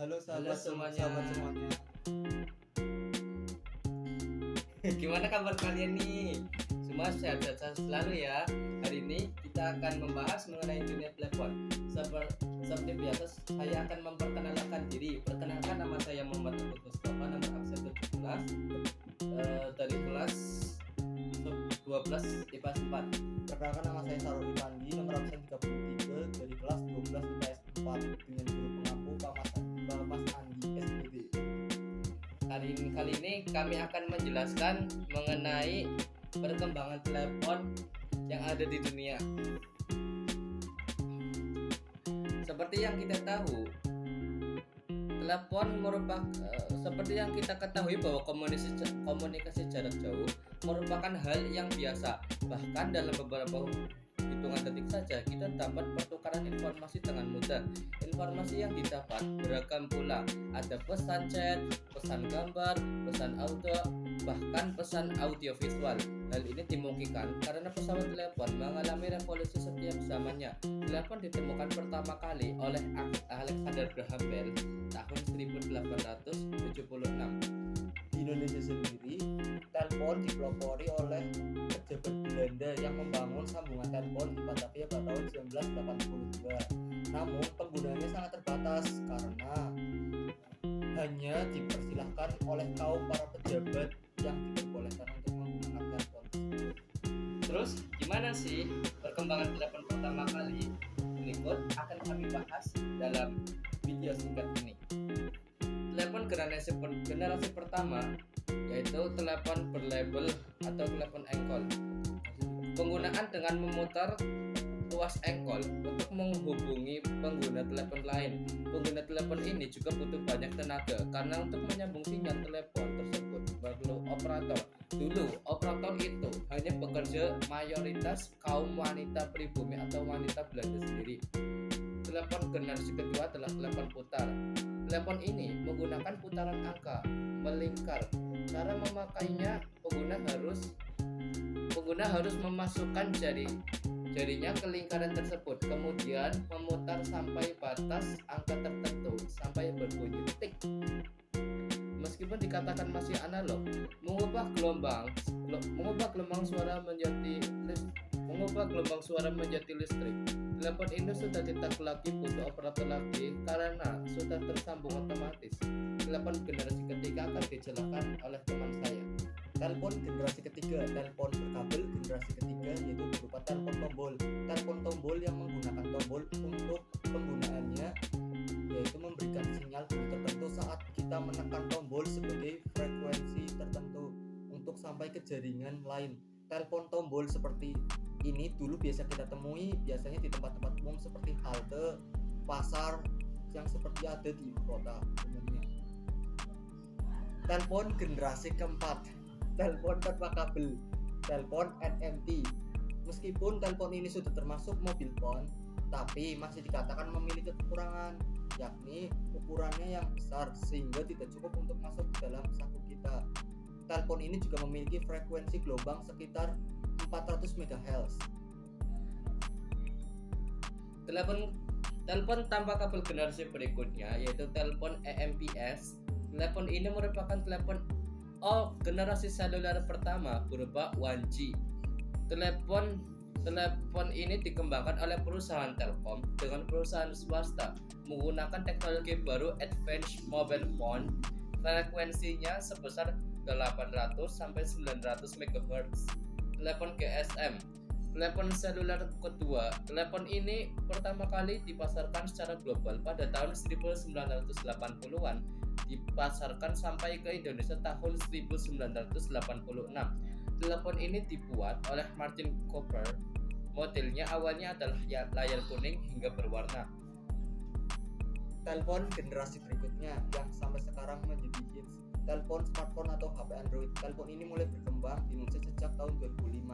Halo Halo sahabat semuanya. semuanya. Gimana kabar kalian nih? Semua sehat-sehat selalu ya. Hari ini kita akan membahas mengenai dunia telepon. Seperti biasa, saya akan memperkenalkan diri. Perkenalkan, nama saya Muhammad Abdul Mustafa, nomor absen 17, dari kelas 12 IPA 4. Perkenalkan, nama saya Sarul Ipandi, nomor absen 33 dari kelas 12 IPS 4 dengan guru pengampu Pak Mas Andi SPD. Kali ini kami akan menjelaskan mengenai perkembangan telepon yang ada di dunia. Seperti yang kita tahu, telepon seperti yang kita ketahui bahwa komunikasi jarak jauh merupakan hal yang biasa. Bahkan dalam beberapa hitungan detik saja kita dapat pertukaran informasi dengan mudah. Informasi yang didapat beragam pula. Ada pesan chat, pesan gambar, pesan audio, bahkan pesan audio visual. Hal ini dimungkinkan karena pesawat telepon mengalami revolusi setiap zamannya. Telepon ditemukan pertama kali oleh Alexander Graham Bell tahun 1876. Di Indonesia sendiri, telepon dipelopori oleh pejabat Belanda yang membangun sambungan telepon di Batavia pada tahun 1982. Namun penggunaannya sangat terbatas karena hanya dipersilahkan oleh kaum para pejabat yang diperbolehkan untuk menggunakan telepon tersebut. Terus gimana sih perkembangan telepon pertama kali? Berikut akan kami bahas dalam video singkat ini. Telepon generasi pertama yaitu telepon berlabel atau telepon engkol. Penggunaan dengan memutar tuas engkol untuk menghubungi pengguna telepon lain. Pengguna telepon ini juga butuh banyak tenaga karena untuk menyambung sinyal telepon tersebut perlu operator. Dulu operator itu hanya bekerja mayoritas kaum wanita pribumi atau wanita Belanda sendiri. Telepon generasi kedua adalah telepon putar. Telepon ini menggunakan putaran angka melingkar. Cara memakainya pengguna harus memasukkan jarinya ke lingkaran tersebut, kemudian memutar sampai batas angka tertentu sampai berbunyi tik. Meskipun dikatakan masih analog, mengubah gelombang suara menjadi listrik. Telepon ini sudah tidak lagi butuh operator lagi karena sudah tersambung otomatis. Telepon generasi ketiga akan dijelaskan oleh teman saya. Telepon generasi ketiga, telepon berkabel generasi ketiga yaitu berupa telepon tombol. Telepon tombol yang menggunakan tombol untuk penggunaannya yaitu memberikan sinyal bunyi tertentu saat kita menekan tombol sebagai frekuensi tertentu untuk sampai ke jaringan lain. Telepon tombol seperti ini dulu biasa kita temui biasanya di tempat-tempat umum seperti halte, pasar yang seperti ada di ibu kota umumnya. Telepon generasi keempat, telepon tanpa kabel, telepon NMT. Meskipun telepon ini sudah termasuk mobile phone, tapi masih dikatakan memiliki kekurangan, yakni ukurannya yang besar sehingga tidak cukup untuk masuk ke dalam saku kita. Telepon ini juga memiliki frekuensi gelombang sekitar 400 MHz. Telepon tanpa kabel generasi berikutnya yaitu telepon EMPS. Telepon ini merupakan telepon generasi seluler pertama berupa 1G. Telepon ini dikembangkan oleh perusahaan Telkom dengan perusahaan swasta menggunakan teknologi baru Advanced Mobile Phone. Frekuensinya sebesar 800 sampai 900 MHz. Telepon GSM, telepon seluler kedua. Telepon ini pertama kali dipasarkan secara global pada tahun 1980-an. Dipasarkan sampai ke Indonesia tahun 1986. Telepon ini dibuat oleh Martin Cooper. Modelnya awalnya adalah layar kuning hingga berwarna. Telepon generasi berikutnya yang sampai sekarang menjadi hits, telepon smartphone atau HP Android. Telepon ini mulai berkembang di Indonesia sejak tahun 2005.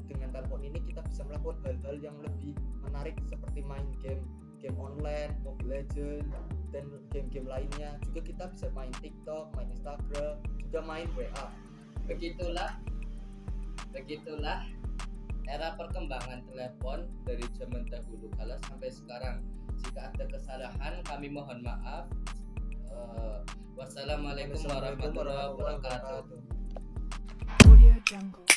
Dengan telepon ini kita bisa melakukan hal-hal yang lebih menarik seperti main game online, Mobile Legends, dan game-game lainnya. Juga kita bisa main TikTok, main Instagram, juga main WA. Begitulah era perkembangan telepon dari zaman dahulu kala sampai sekarang. Jika ada kesalahan kami mohon maaf. Wassalamualaikum warahmatullahi wabarakatuh. Audio Jungle.